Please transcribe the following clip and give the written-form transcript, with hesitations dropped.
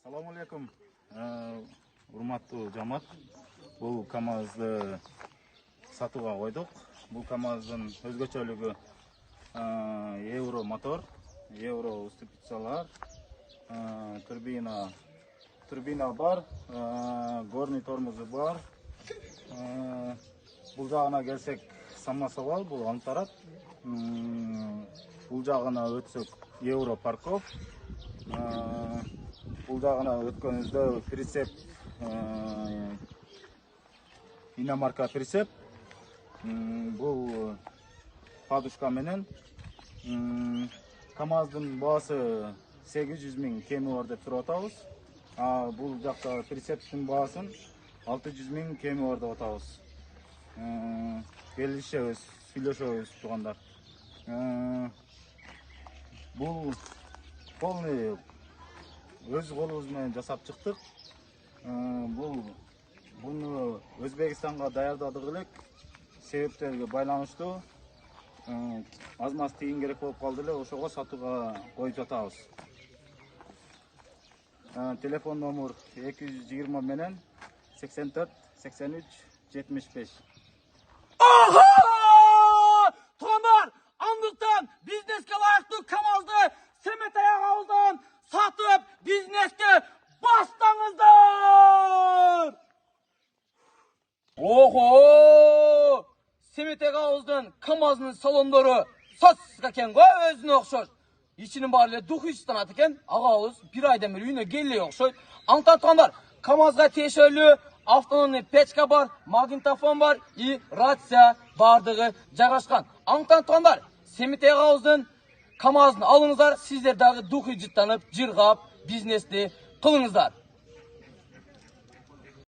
Assalamu alaikum. Урматтуу жамаат. Бул КамАЗды сатууга койдук. Бул КамАЗдын өзгөчөлүгү евро мотор, евро уступицалар, турбина бар, горный тормозу бар. Бул жагына келсек, самосвал, бул аңтарат. Бул жагына өтсөк, евро парков. Бул жагына өткөнүздө прицеп, иномарка прицеп. Бул подушка менен. КамАЗдын баасы 800 000 кеми бар деп туруп атабыз. Бул жакта прицептин баасын 600 000 кеми бар деп атабыз. Келишебиз, сүйлөшөбүз туугандар. Бул полный өз колубуз менен жасап чыктык. Буну Өзбекстанга даярдадык элек. Себептерге байланыштуу аз-маз тыйын керек болуп калды эле, ошого сатууга коюп жатабыз. Телефон номер 220 менен 84 83 75. Aha! Tuğanlar, andıktan bizneske layıklı КамАЗды Semet Ayağağız'dan satıp bizneske bastаңыздар! Oho! Semet Ayağağız'dan КамАЗ'нын салондору сатсызга экен го, өзүнө окшош. Ичинин баары эле дух иштанат экен. Агабыз бир айдан бери үйүнө келбей окшойт. Аңтан тугандар, КамАЗга тиешелүү автономный печка бар, магнитофон бар и рация бардыгы жайгашкан. Аңтан тугандар, Семет Ayağağız'дын КамАЗын алыңыздар, сиздер дагы духи жыттанып, жыргап, бизнести кылыңыздар.